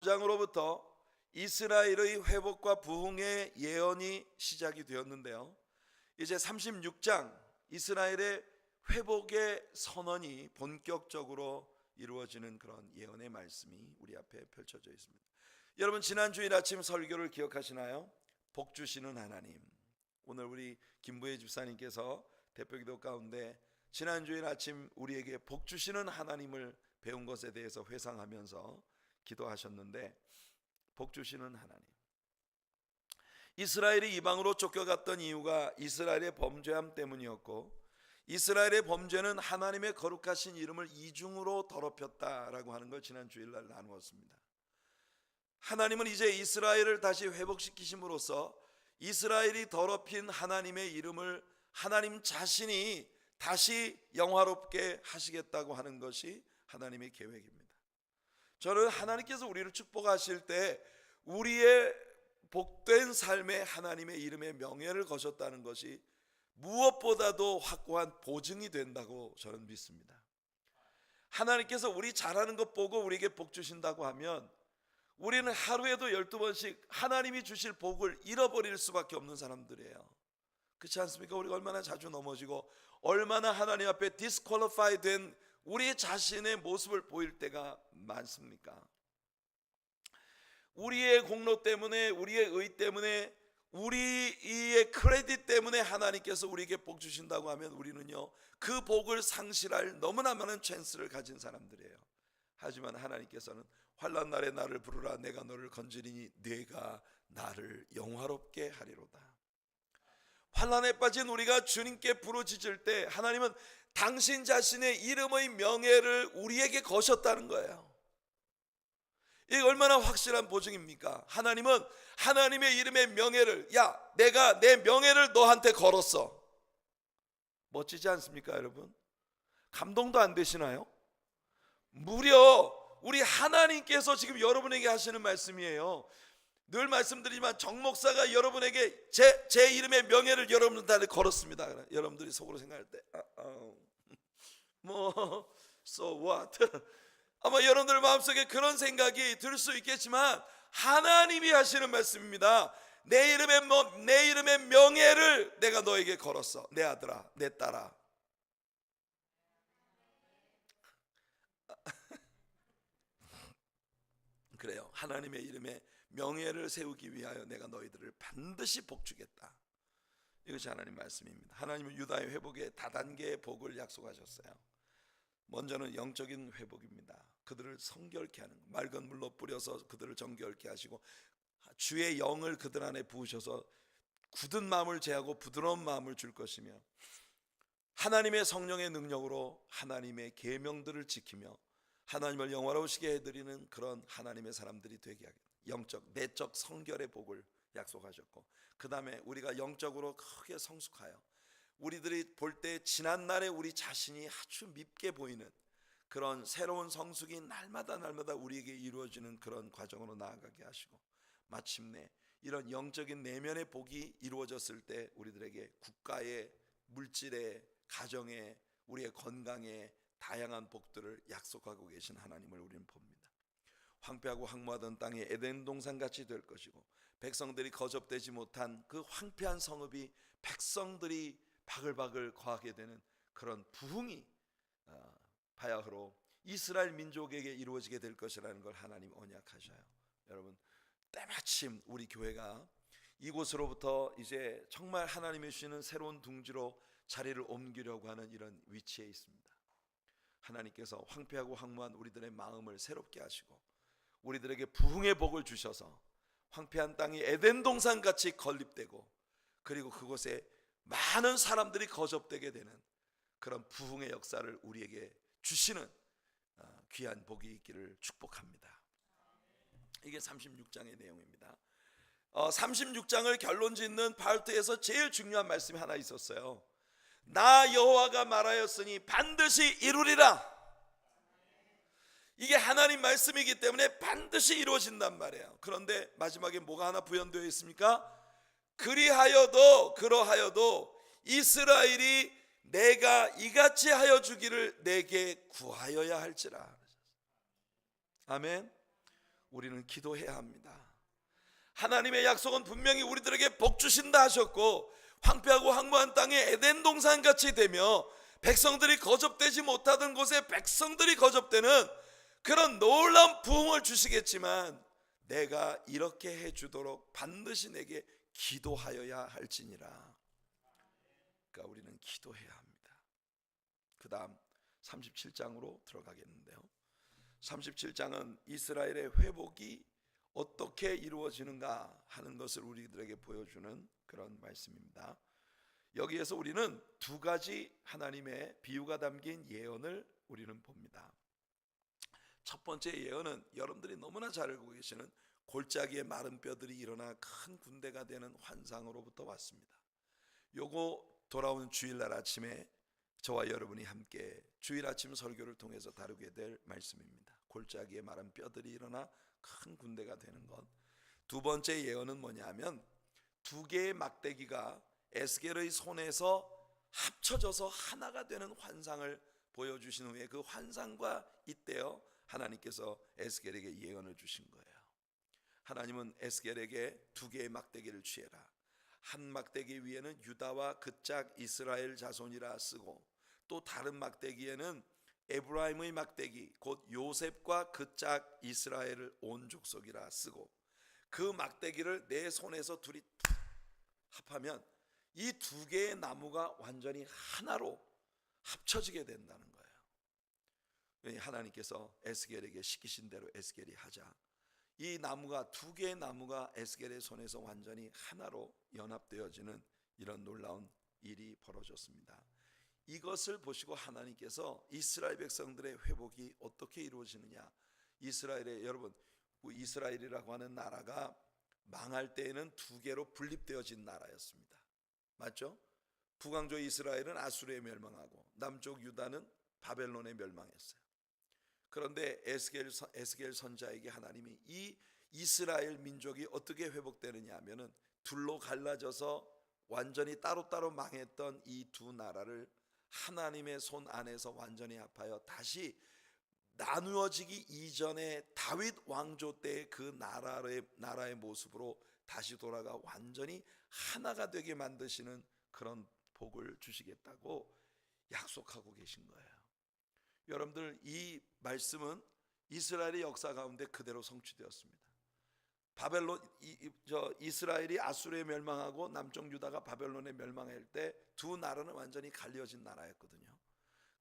장으로부터 이스라엘의 회복과 부흥의 예언이 시작이 되었는데요. 이제 36장 이스라엘의 회복의 선언이 본격적으로 이루어지는 그런 예언의 말씀이 우리 앞에 펼쳐져 있습니다. 여러분, 지난 주일 아침 설교를 기억하시나요? 복 주시는 하나님. 오늘 우리 김부혜 집사님께서 대표기도 가운데 지난 주일 아침 우리에게 복 주시는 하나님을 배운 것에 대해서 회상하면서 기도하셨는데, 복 주시는 하나님, 이스라엘이 이방으로 쫓겨갔던 이유가 이스라엘의 범죄함 때문이었고, 이스라엘의 범죄는 하나님의 거룩하신 이름을 이중으로 더럽혔다라고 하는 걸 지난 주일날 나누었습니다. 하나님은 이제 이스라엘을 다시 회복시키심으로써 이스라엘이 더럽힌 하나님의 이름을 하나님 자신이 다시 영화롭게 하시겠다고 하는 것이 하나님의 계획입니다. 저는 하나님께서 우리를 축복하실 때 우리의 복된 삶에 하나님의 이름의 명예를 거셨다는 것이 무엇보다도 확고한 보증이 된다고 저는 믿습니다. 하나님께서 우리 잘하는 것 보고 우리에게 복 주신다고 하면 우리는 하루에도 12번씩 하나님이 주실 복을 잃어버릴 수밖에 없는 사람들이에요. 그렇지 않습니까? 우리가 얼마나 자주 넘어지고 얼마나 하나님 앞에 디스퀄리파이 된 우리 자신의 모습을 보일 때가 많습니까? 우리의 공로 때문에, 우리의 의 때문에, 우리의 크레딧 때문에 하나님께서 우리에게 복 주신다고 하면 우리는요, 그 복을 상실할 너무나 많은 찬스를 가진 사람들이에요. 하지만 하나님께서는 환난 날에 나를 부르라, 내가 너를 건지리니 네가 나를 영화롭게 하리로다. 환난에 빠진 우리가 주님께 부르짖을 때 하나님은 당신 자신의 이름의 명예를 우리에게 거셨다는 거예요. 이게 얼마나 확실한 보증입니까? 하나님은 하나님의 이름의 명예를, 야, 내가 내 명예를 너한테 걸었어. 멋지지 않습니까, 여러분? 감동도 안 되시나요? 무려 우리 하나님께서 지금 여러분에게 하시는 말씀이에요. 늘 말씀드리지만 정 목사가 여러분에게 제 이름의 명예를 여러분들한테 걸었습니다. 여러분들이 속으로 생각할 때 뭐 so what? 아마 여러분들 마음속에 그런 생각이 들 수 있겠지만 하나님이 하시는 말씀입니다. 내 이름의 명예를 내가 너에게 걸었어. 내 아들아, 내 딸아. 그래요. 하나님의 이름에 명예를 세우기 위하여 내가 너희들을 반드시 복주겠다. 이것이 하나님 말씀입니다. 하나님은 유다의 회복에 다단계의 복을 약속하셨어요. 먼저는 영적인 회복입니다. 그들을 성결케 하는, 맑은 물로 뿌려서 그들을 정결케 하시고 주의 영을 그들 안에 부으셔서 굳은 마음을 제하고 부드러운 마음을 줄 것이며, 하나님의 성령의 능력으로 하나님의 계명들을 지키며 하나님을 영화로우시게 해드리는 그런 하나님의 사람들이 되게 하겠다. 영적, 내적 성결의 복을 약속하셨고, 그 다음에 우리가 영적으로 크게 성숙하여 우리들이 볼 때 지난날에 우리 자신이 아주 밉게 보이는 그런 새로운 성숙이 날마다 우리에게 이루어지는 그런 과정으로 나아가게 하시고, 마침내 이런 영적인 내면의 복이 이루어졌을 때 우리들에게 국가의, 물질의, 가정의, 우리의 건강의 다양한 복들을 약속하고 계신 하나님을 우리는 봅니다. 황폐하고 황무하던 땅이 에덴 동산같이 될 것이고, 백성들이 거접되지 못한 그 황폐한 성읍이 백성들이 바글바글 거하게 되는 그런 부흥이 바야흐로 이스라엘 민족에게 이루어지게 될 것이라는 걸 하나님 언약하셔요. 여러분, 때마침 우리 교회가 이곳으로부터 이제 정말 하나님이 주시는 새로운 둥지로 자리를 옮기려고 하는 이런 위치에 있습니다. 하나님께서 황폐하고 황무한 우리들의 마음을 새롭게 하시고 우리들에게 부흥의 복을 주셔서 황폐한 땅이 에덴 동산같이 건립되고, 그리고 그곳에 많은 사람들이 거접되게 되는 그런 부흥의 역사를 우리에게 주시는 귀한 복이 있기를 축복합니다. 이게 36장의 내용입니다. 36장을 결론 짓는 파트에서 제일 중요한 말씀이 하나 있었어요. 나 여호와가 말하였으니 반드시 이루리라. 이게 하나님 말씀이기 때문에 반드시 이루어진단 말이에요. 그런데 마지막에 뭐가 하나 부연되어 있습니까? 그러하여도 이스라엘이 내가 이같이 하여 주기를 내게 구하여야 할지라. 아멘. 우리는 기도해야 합니다. 하나님의 약속은 분명히 우리들에게 복 주신다 하셨고, 황폐하고 황무한 땅에 에덴 동산같이 되며 백성들이 거접되지 못하던 곳에 백성들이 거접되는 그런 놀라운 부흥을 주시겠지만, 내가 이렇게 해주도록 반드시 내게 기도하여야 할지니라. 그러니까 우리는 기도해야 합니다. 그 다음 37장으로 들어가겠는데요, 37장은 이스라엘의 회복이 어떻게 이루어지는가 하는 것을 우리들에게 보여주는 그런 말씀입니다. 여기에서 우리는 두 가지 하나님의 비유가 담긴 예언을 우리는 봅니다. 첫 번째 예언은 여러분들이 너무나 잘 알고 계시는 골짜기에 마른 뼈들이 일어나 큰 군대가 되는 환상으로부터 왔습니다. 요거 돌아오는 주일날 아침에 저와 여러분이 함께 주일 아침 설교를 통해서 다루게 될 말씀입니다. 골짜기에 마른 뼈들이 일어나 큰 군대가 되는 것. 두 번째 예언은 뭐냐면, 두 개의 막대기가 에스겔의 손에서 합쳐져서 하나가 되는 환상을 보여주신 후에 그 환상과 잇대어 하나님께서 에스겔에게 예언을 주신 거예요. 하나님은 에스겔에게 두 개의 막대기를 취해라, 한 막대기 위에는 유다와 그 짝 이스라엘 자손이라 쓰고, 또 다른 막대기에는 에브라임의 막대기 곧 요셉과 그 짝 이스라엘을 온 족속이라 쓰고, 그 막대기를 내 손에서 둘이 합하면 이 두 개의 나무가 완전히 하나로 합쳐지게 된다는 거예요. 하나님께서 에스겔에게 시키신 대로 에스겔이 하자, 이 나무가, 두 개의 나무가 에스겔의 손에서 완전히 하나로 연합되어지는 이런 놀라운 일이 벌어졌습니다. 이것을 보시고 하나님께서 이스라엘 백성들의 회복이 어떻게 이루어지느냐, 이스라엘의, 여러분, 이스라엘이라고 하는 나라가 망할 때에는 두 개로 분립되어진 나라였습니다. 맞죠? 북왕조 이스라엘은 아수르에 멸망하고 남쪽 유다는 바벨론에 멸망했어요. 그런데 에스겔 선자에게 하나님이 이 이스라엘 민족이 어떻게 회복되느냐 하면은, 둘로 갈라져서 완전히 따로따로 망했던 이 두 나라를 하나님의 손 안에서 완전히 합하여 다시 나누어지기 이전에 다윗 왕조 때의 그 나라의 모습으로 다시 돌아가 완전히 하나가 되게 만드시는 그런 복을 주시겠다고 약속하고 계신 거예요. 여러분들, 이 말씀은 이스라엘의 역사 가운데 그대로 성취되었습니다. 이스라엘이 아수르에 멸망하고 남쪽 유다가 바벨론에 멸망할 때 두 나라는 완전히 갈려진 나라였거든요.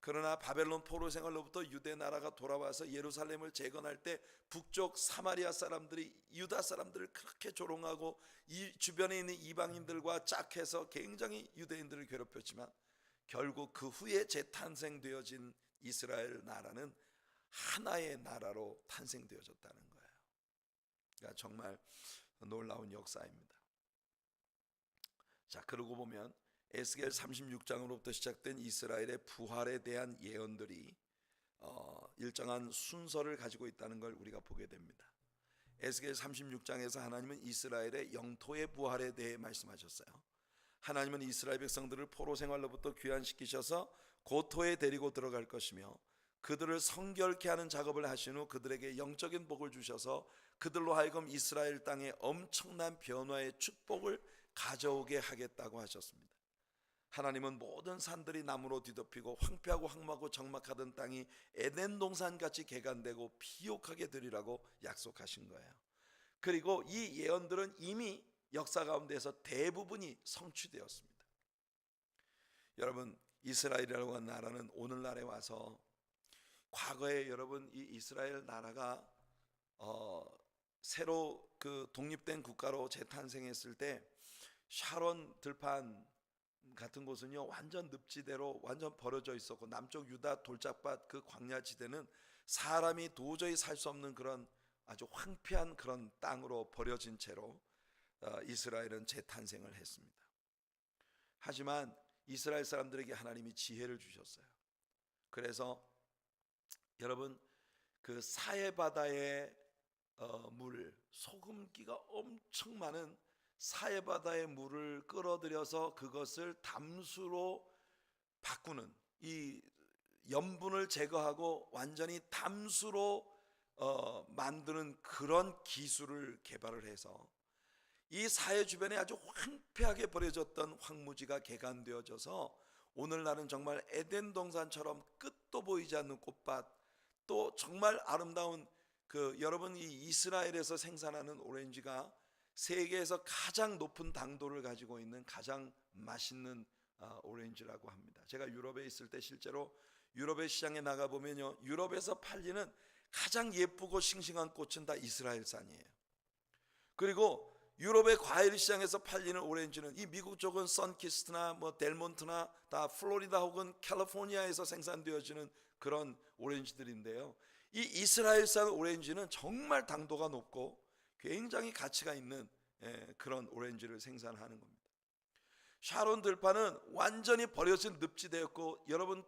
그러나 바벨론 포로 생활로부터 유대 나라가 돌아와서 예루살렘을 재건할 때 북쪽 사마리아 사람들이 유다 사람들을 그렇게 조롱하고 이 주변에 있는 이방인들과 짝해서 굉장히 유대인들을 괴롭혔지만, 결국 그 후에 재탄생되어진 이스라엘 나라는 하나의 나라로 탄생되어졌다는 거예요. 그러니까 정말 놀라운 역사입니다. 자, 그러고 보면 에스겔 36장으로부터 시작된 이스라엘의 부활에 대한 예언들이 일정한 순서를 가지고 있다는 걸 우리가 보게 됩니다. 에스겔 36장에서 하나님은 이스라엘의 영토의 부활에 대해 말씀하셨어요. 하나님은 이스라엘 백성들을 포로 생활로부터 귀환시키셔서 고토에 데리고 들어갈 것이며, 그들을 성결케 하는 작업을 하신 후 그들에게 영적인 복을 주셔서 그들로 하여금 이스라엘 땅에 엄청난 변화의 축복을 가져오게 하겠다고 하셨습니다. 하나님은 모든 산들이 나무로 뒤덮이고 황폐하고 황무하고 적막하던 땅이 에덴 동산같이 개간되고 비옥하게 되리라고 약속하신 거예요. 그리고 이 예언들은 이미 역사 가운데서 대부분이 성취되었습니다. 여러분, 이스라엘이라고 하는 나라는 오늘날에 와서, 과거에 여러분 이 이스라엘 나라가 새로 그 독립된 국가로 재탄생했을 때 샤론 들판 같은 곳은요 완전 늪지대로 완전 버려져 있었고, 남쪽 유다 돌짝밭 그 광야지대는 사람이 도저히 살 수 없는 그런 아주 황폐한 그런 땅으로 버려진 채로 이스라엘은 재탄생을 했습니다. 하지만 이스라엘 사람들에게 하나님이 지혜를 주셨어요. 그래서 여러분, 그 사해바다의 물, 소금기가 엄청 많은 사해바다의 물을 끌어들여서 그것을 담수로 바꾸는, 이 염분을 제거하고 완전히 담수로 만드는 그런 기술을 개발을 해서 이 사회 주변에 아주 황폐하게 버려졌던 황무지가 개간되어져서 오늘날은 정말 에덴 동산처럼 끝도 보이지 않는 꽃밭, 또 정말 아름다운 여러분, 이 이스라엘에서 생산하는 오렌지가 세계에서 가장 높은 당도를 가지고 있는 가장 맛있는 오렌지라고 합니다. 제가 유럽에 있을 때 실제로 유럽의 시장에 나가 보면요, 유럽에서 팔리는 가장 예쁘고 싱싱한 꽃은 다 이스라엘산이에요. 그리고 유럽의 과일 시장에서 팔리는 오렌지는 이 미국 쪽은 선키스트나 뭐 델몬트나 다 플로리다 혹은 캘리포니아에서 생산되어지는 그런 오렌지들인데요, 이 이스라엘산 오렌지는 정말 당도가 높고 굉장히 가치가 있는 그런 오렌지를 생산하는 겁니다. 샤론 들판은 완전히 버려진 늪지대였고, 여러분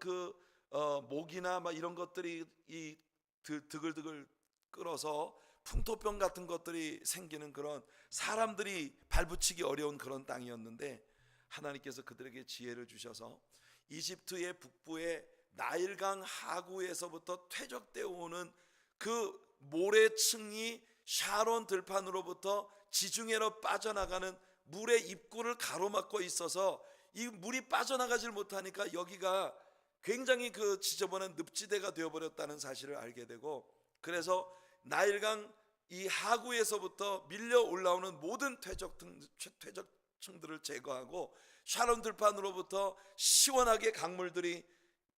모기나 막 이런 것들이 이 드글드글 끓어서 풍토병 같은 것들이 생기는 그런, 사람들이 발붙이기 어려운 그런 땅이었는데, 하나님께서 그들에게 지혜를 주셔서 이집트의 북부의 나일강 하구에서부터 퇴적되어 오는 그 모래층이 샤론 들판으로부터 지중해로 빠져나가는 물의 입구를 가로막고 있어서 이 물이 빠져나가질 못하니까 여기가 굉장히 지저분한 늪지대가 되어버렸다는 사실을 알게 되고, 그래서 나일강 이 하구에서부터 밀려 올라오는 모든 퇴적층들을 제거하고 샤론 들판으로부터 시원하게 강물들이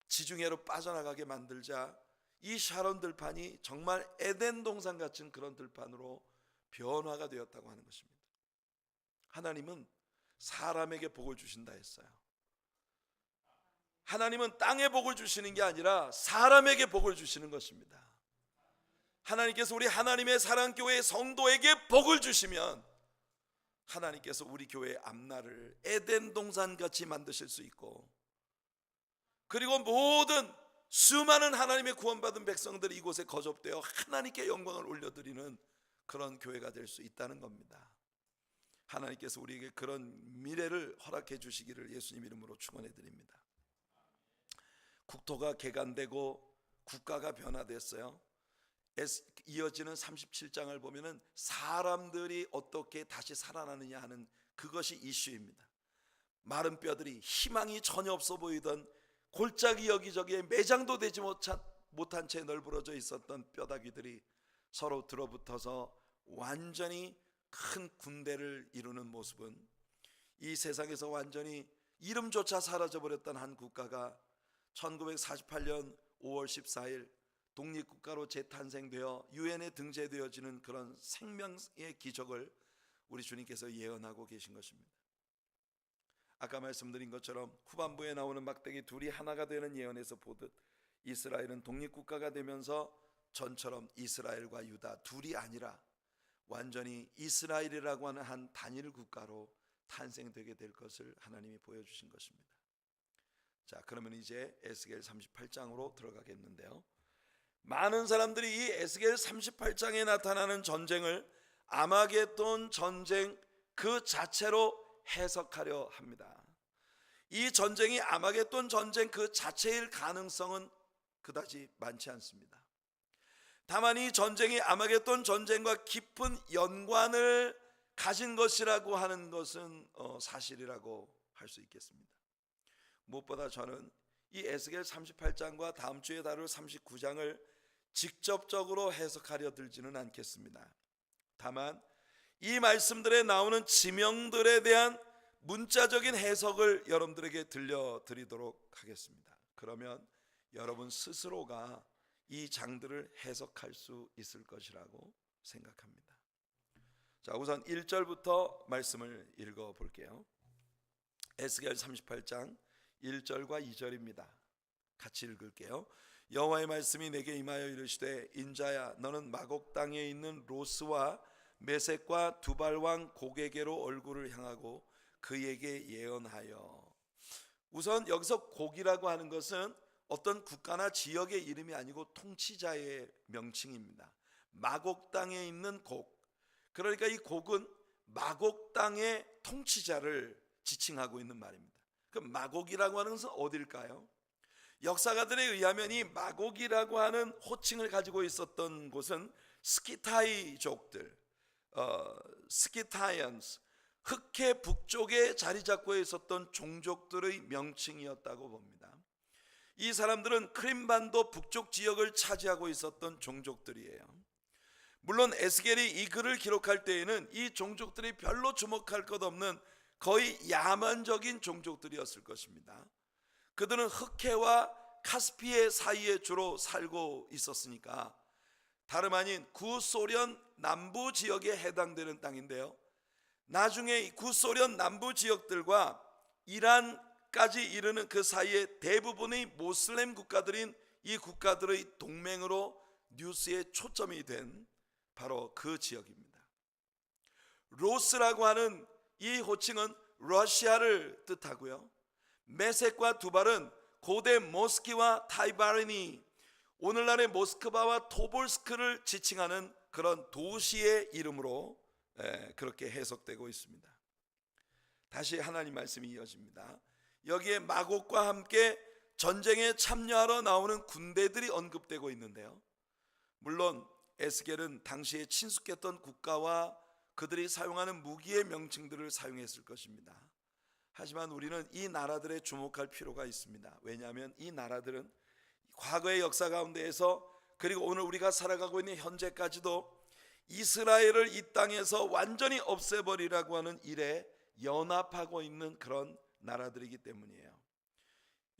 지중해로 빠져나가게 만들자 이 샤론 들판이 정말 에덴 동산 같은 그런 들판으로 변화가 되었다고 하는 것입니다. 하나님은 사람에게 복을 주신다 했어요. 하나님은 땅에 복을 주시는 게 아니라 사람에게 복을 주시는 것입니다. 하나님께서 우리 하나님의 사랑교회 성도에게 복을 주시면 하나님께서 우리 교회의 앞날을 에덴 동산같이 만드실 수 있고, 그리고 모든 수많은 하나님의 구원받은 백성들이 이곳에 거접되어 하나님께 영광을 올려드리는 그런 교회가 될 수 있다는 겁니다. 하나님께서 우리에게 그런 미래를 허락해 주시기를 예수님 이름으로 축원해 드립니다. 국토가 개간되고 국가가 변화됐어요. 이어지는 37장을 보면은 사람들이 어떻게 다시 살아나느냐 하는 그것이 이슈입니다. 마른 뼈들이, 희망이 전혀 없어 보이던 골짜기 여기저기에 매장도 되지 못한 채 널브러져 있었던 뼈다귀들이 서로 들어붙어서 완전히 큰 군대를 이루는 모습은, 이 세상에서 완전히 이름조차 사라져버렸던 한 국가가 1948년 5월 14일 독립국가로 재탄생되어 유엔에 등재되어지는 그런 생명의 기적을 우리 주님께서 예언하고 계신 것입니다. 아까 말씀드린 것처럼 후반부에 나오는 막대기 둘이 하나가 되는 예언에서 보듯 이스라엘은 독립국가가 되면서 전처럼 이스라엘과 유다 둘이 아니라 완전히 이스라엘이라고 하는 한 단일 국가로 탄생되게 될 것을 하나님이 보여주신 것입니다. 자, 그러면 이제 에스겔 38장으로 들어가겠는데요, 많은 사람들이 이 에스겔 38장에 나타나는 전쟁을 아마겟돈 전쟁 그 자체로 해석하려 합니다. 이 전쟁이 아마겟돈 전쟁 그 자체일 가능성은 그다지 많지 않습니다. 다만 이 전쟁이 아마겟돈 전쟁과 깊은 연관을 가진 것이라고 하는 것은 사실이라고 할 수 있겠습니다. 무엇보다 저는 이 에스겔 38장과 다음 주에 다룰 39장을 직접적으로 해석하려 들지는 않겠습니다. 다만 이 말씀들에 나오는 지명들에 대한 문자적인 해석을 여러분들에게 들려드리도록 하겠습니다. 그러면 여러분 스스로가 이 장들을 해석할 수 있을 것이라고 생각합니다. 자, 우선 1절부터 말씀을 읽어볼게요. 에스겔 38장 1절과 2절입니다. 같이 읽을게요. 여호와의 말씀이 내게 임하여 이르시되, 인자야, 너는 마곡 땅에 있는 로스와 메섹과 두발 왕 곡에게로 얼굴을 향하고 그에게 예언하여. 우선 여기서 곡이라고 하는 것은 어떤 국가나 지역의 이름이 아니고 통치자의 명칭입니다. 마곡 땅에 있는 곡, 그러니까 이 곡은 마곡 땅의 통치자를 지칭하고 있는 말입니다. 그 마곡이라고 하는 것은 어딜까요? 역사가들에 의하면 이 마곡이라고 하는 호칭을 가지고 있었던 곳은 스키타이족들, 스키타이언스, 흑해 북쪽에 자리 잡고 있었던 종족들의 명칭이었다고 봅니다. 이 사람들은 크림반도 북쪽 지역을 차지하고 있었던 종족들이에요. 물론 에스겔이 이 글을 기록할 때에는 이 종족들이 별로 주목할 것 없는 거의 야만적인 종족들이었을 것입니다. 그들은 흑해와 카스피해 사이에 주로 살고 있었으니까 다름 아닌 구소련 남부 지역에 해당되는 땅인데요, 나중에 이 구소련 남부 지역들과 이란까지 이르는 그 사이에 대부분의 모슬렘 국가들인 이 국가들의 동맹으로 뉴스의 초점이 된 바로 그 지역입니다. 로스라고 하는 이 호칭은 러시아를 뜻하고요, 메섹과 두발은 고대 모스키와 타이바르니, 오늘날의 모스크바와 토볼스크를 지칭하는 그런 도시의 이름으로 그렇게 해석되고 있습니다. 다시 하나님 말씀이 이어집니다. 여기에 마곡과 함께 전쟁에 참여하러 나오는 군대들이 언급되고 있는데요, 물론 에스겔은 당시에 친숙했던 국가와 그들이 사용하는 무기의 명칭들을 사용했을 것입니다. 하지만 우리는 이 나라들에 주목할 필요가 있습니다. 왜냐하면 이 나라들은 과거의 역사 가운데에서 그리고 오늘 우리가 살아가고 있는 현재까지도 이스라엘을 이 땅에서 완전히 없애버리라고 하는 일에 연합하고 있는 그런 나라들이기 때문이에요.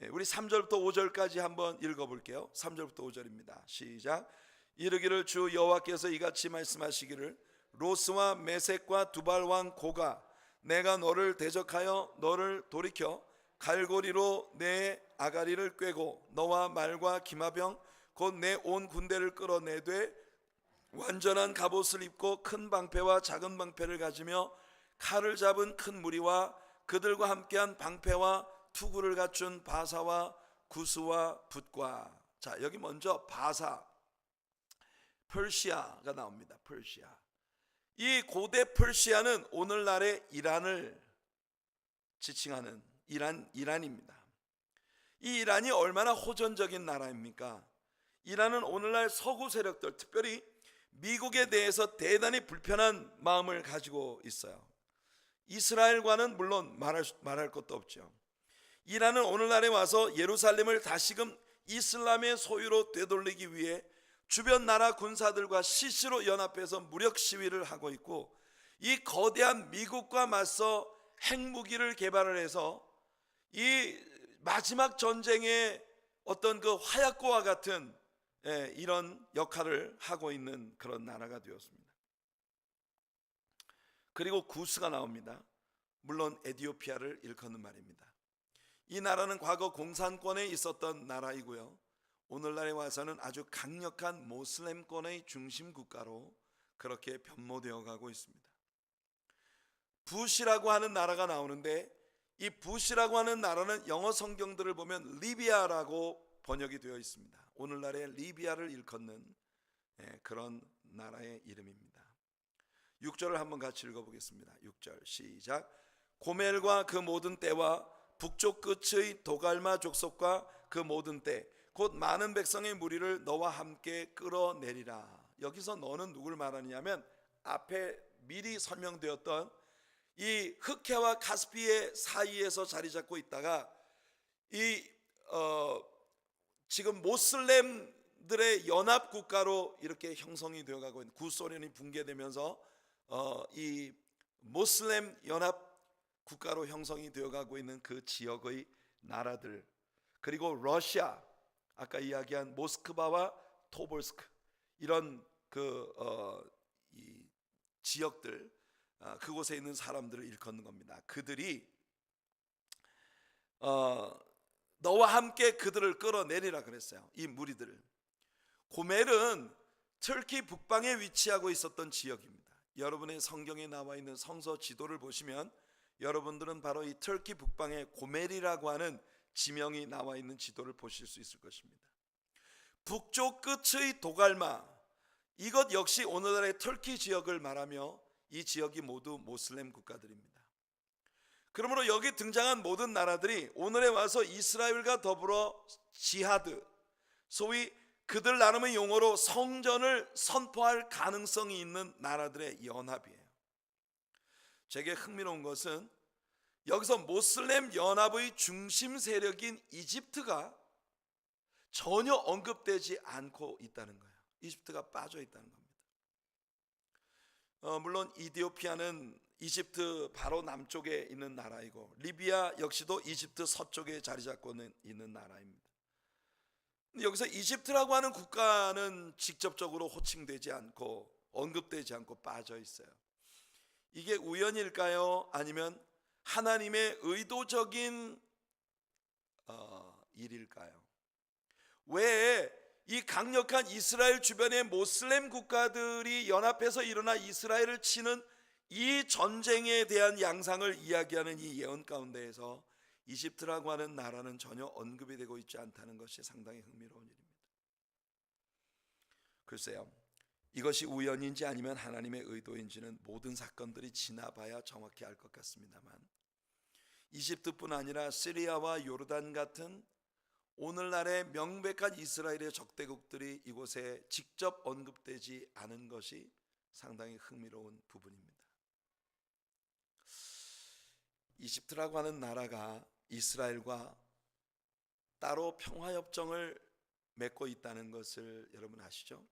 우리 3절부터 5절까지 한번 읽어볼게요. 3절부터 5절입니다. 시작. 이르기를 주 여호와께서 이같이 말씀하시기를 로스와 메섹과 두발 왕 고가 내가 너를 대적하여 너를 돌이켜 갈고리로 내 아가리를 꿰고 너와 말과 기마병 곧 내 온 군대를 끌어내되 완전한 갑옷을 입고 큰 방패와 작은 방패를 가지며 칼을 잡은 큰 무리와 그들과 함께한 방패와 투구를 갖춘 바사와 구스와 붓과. 자, 여기 먼저 바사, 퍼시아가 나옵니다. 퍼시아. 이 고대 퍼시아는 오늘날의 이란을 지칭하는 이란입니다. 이 이란이 얼마나 호전적인 나라입니까? 이란은 오늘날 서구 세력들, 특별히 미국에 대해서 대단히 불편한 마음을 가지고 있어요. 이스라엘과는 물론 말할 것도 없죠. 이란은 오늘날에 와서 예루살렘을 다시금 이슬람의 소유로 되돌리기 위해 주변 나라 군사들과 시시로 연합해서 무력 시위를 하고 있고, 이 거대한 미국과 맞서 핵무기를 개발을 해서 이 마지막 전쟁의 어떤 그 화약고와 같은 이런 역할을 하고 있는 그런 나라가 되었습니다. 그리고 구스가 나옵니다. 물론 에티오피아를 일컫는 말입니다. 이 나라는 과거 공산권에 있었던 나라이고요, 오늘날에 와서는 아주 강력한 모슬렘권의 중심 국가로 그렇게 변모되어 가고 있습니다. 붓이라고 하는 나라가 나오는데, 이 붓이라고 하는 나라는 영어 성경들을 보면 리비아라고 번역이 되어 있습니다. 오늘날의 리비아를 일컫는 그런 나라의 이름입니다. 6절을 한번 같이 읽어보겠습니다. 6절 시작. 고멜과 그 모든 때와 북쪽 끝의 도갈마 족속과 그 모든 때 곧 많은 백성의 무리를 너와 함께 끌어내리라. 여기서 너는 누굴 말하느냐면 앞에 미리 설명되었던 이 흑해와 카스피해 사이에서 자리 잡고 있다가 지금 모슬렘들의 연합 국가로 이렇게 형성이 되어가고 있는, 구소련이 붕괴되면서 이 모슬렘 연합 국가로 형성이 되어가고 있는 그 지역의 나라들, 그리고 러시아, 아까 이야기한 모스크바와 토볼스크, 이런 이 지역들, 그곳에 있는 사람들을 일컫는 겁니다. 그들이 너와 함께 그들을 끌어내리라 그랬어요. 이 무리들을. 고멜은 터키 북방에 위치하고 있었던 지역입니다. 여러분의 성경에 나와 있는 성서 지도를 보시면 여러분들은 바로 이 터키 북방에 고멜이라고 하는 지명이 나와 있는 지도를 보실 수 있을 것입니다. 북쪽 끝의 도갈마, 이것 역시 오늘날의 터키 지역을 말하며 이 지역이 모두 모슬렘 국가들입니다. 그러므로 여기 등장한 모든 나라들이 오늘에 와서 이스라엘과 더불어 지하드, 소위 그들 나름의 용어로 성전을 선포할 가능성이 있는 나라들의 연합이에요. 제게 흥미로운 것은 여기서 모슬렘 연합의 중심 세력인 이집트가 전혀 언급되지 않고 있다는 거예요. 이집트가 빠져 있다는 겁니다. 물론 이디오피아는 이집트 바로 남쪽에 있는 나라이고, 리비아 역시도 이집트 서쪽에 자리 잡고 있는 나라입니다. 여기서 이집트라고 하는 국가는 직접적으로 호칭되지 않고 언급되지 않고 빠져 있어요. 이게 우연일까요? 아니면 하나님의 의도적인 일일까요? 왜 이 강력한 이스라엘 주변의 모슬렘 국가들이 연합해서 일어나 이스라엘을 치는 이 전쟁에 대한 양상을 이야기하는 이 예언 가운데에서 이집트라고 하는 나라는 전혀 언급이 되고 있지 않다는 것이 상당히 흥미로운 일입니다. 글쎄요, 이것이 우연인지 아니면 하나님의 의도인지는 모든 사건들이 지나봐야 정확히 알 것 같습니다만, 이집트뿐 아니라 시리아와 요르단 같은 오늘날의 명백한 이스라엘의 적대국들이 이곳에 직접 언급되지 않은 것이 상당히 흥미로운 부분입니다. 이집트라고 하는 나라가 이스라엘과 따로 평화협정을 맺고 있다는 것을 여러분 아시죠?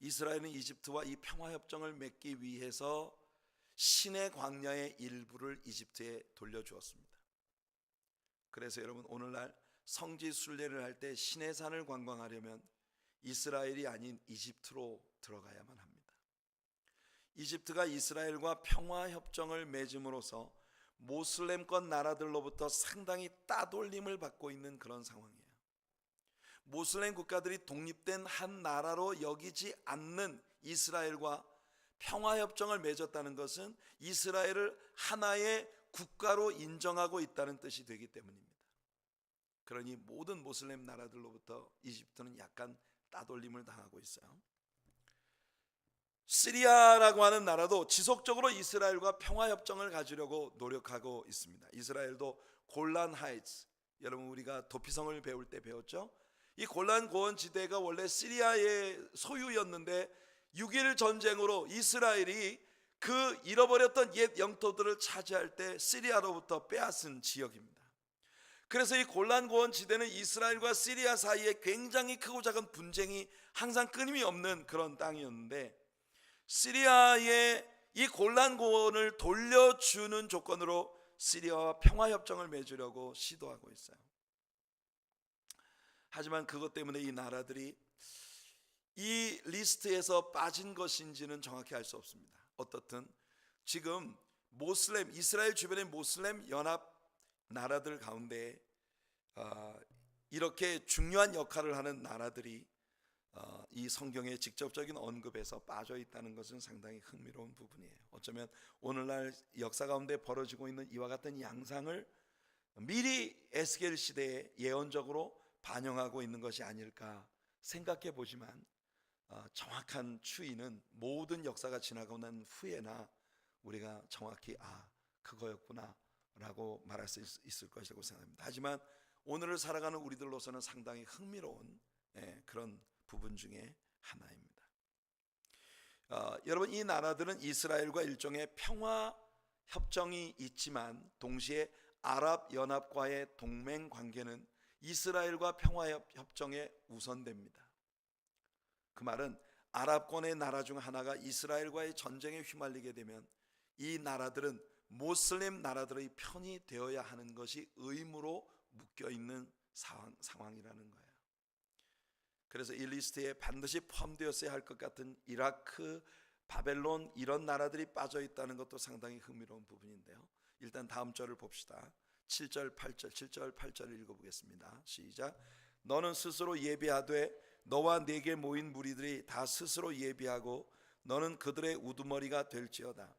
이스라엘은 이집트와 이 평화협정을 맺기 위해서 시내 광야의 일부를 이집트에 돌려주었습니다. 그래서 여러분, 오늘날 성지 순례를 할 때 시내산을 관광하려면 이스라엘이 아닌 이집트로 들어가야만 합니다. 이집트가 이스라엘과 평화협정을 맺음으로써 모슬렘권 나라들로부터 상당히 따돌림을 받고 있는 그런 상황이에요. 모슬렘 국가들이 독립된 한 나라로 여기지 않는 이스라엘과 평화협정을 맺었다는 것은 이스라엘을 하나의 국가로 인정하고 있다는 뜻이 되기 때문입니다. 그러니 모든 모슬렘 나라들로부터 이집트는 약간 따돌림을 당하고 있어요. 시리아라고 하는 나라도 지속적으로 이스라엘과 평화협정을 가지려고 노력하고 있습니다. 이스라엘도 골란 하이츠, 여러분 우리가 도피성을 배울 때 배웠죠? 이 골란 고원 지대가 원래 시리아의 소유였는데 6.1 전쟁으로 이스라엘이 그 잃어버렸던 옛 영토들을 차지할 때 시리아로부터 빼앗은 지역입니다. 그래서 이 골란 고원 지대는 이스라엘과 시리아 사이에 굉장히 크고 작은 분쟁이 항상 끊임이 없는 그런 땅이었는데, 시리아의 이 골란 고원을 돌려주는 조건으로 시리아와 평화협정을 맺으려고 시도하고 있어요. 하지만 그것 때문에 이 나라들이 이 리스트에서 빠진 것인지는 정확히 알 수 없습니다. 어떻든 지금 모슬렘, 이스라엘 주변의 모슬렘 연합 나라들 가운데 이렇게 중요한 역할을 하는 나라들이 이 성경의 직접적인 언급에서 빠져 있다는 것은 상당히 흥미로운 부분이에요. 어쩌면 오늘날 역사 가운데 벌어지고 있는 이와 같은 양상을 미리 에스겔 시대에 예언적으로 반영하고 있는 것이 아닐까 생각해 보지만, 정확한 추이는 모든 역사가 지나고 난 후에나 우리가 정확히 그거였구나 라고 말할 수 있을 것이라고 생각합니다. 하지만 오늘을 살아가는 우리들로서는 상당히 흥미로운 그런 부분 중에 하나입니다. 여러분, 이 나라들은 이스라엘과 일종의 평화 협정이 있지만 동시에 아랍 연합과의 동맹 관계는 이스라엘과 평화 협정에 우선됩니다. 그 말은 아랍권의 나라 중 하나가 이스라엘과의 전쟁에 휘말리게 되면 이 나라들은 모슬렘 나라들의 편이 되어야 하는 것이 의무로 묶여있는 상황이라는 거예요. 그래서 이 리스트에 반드시 포함되었어야 할 것 같은 이라크, 바벨론 이런 나라들이 빠져 있다는 것도 상당히 흥미로운 부분인데요. 일단 다음 절을 봅시다. 7절 8절을 읽어보겠습니다. 시작. 너는 스스로 예비하되 너와 네게 모인 무리들이 다 스스로 예비하고 너는 그들의 우두머리가 될지어다.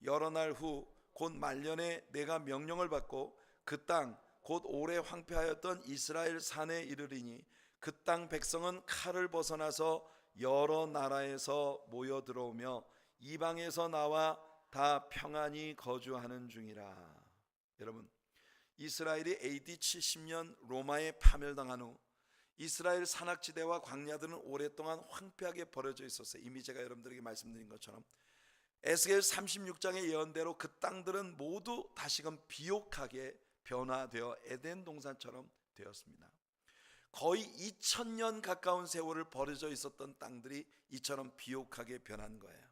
여러 날 후 곧 말년에 내가 명령을 받고 그 땅 곧 오래 황폐하였던 이스라엘 산에 이르리니 그 땅 백성은 칼을 벗어나서 여러 나라에서 모여 들어오며 이방에서 나와 다 평안히 거주하는 중이라. 여러분, 이스라엘이 AD 70년 로마에 파멸당한 후 이스라엘 산악지대와 광야들은 오랫동안 황폐하게 버려져 있었어요. 이미 제가 여러분들에게 말씀드린 것처럼 에스겔 36장의 예언대로 그 땅들은 모두 다시금 비옥하게 변화되어 에덴 동산처럼 되었습니다. 거의 2000년 가까운 세월을 버려져 있었던 땅들이 이처럼 비옥하게 변한 거예요.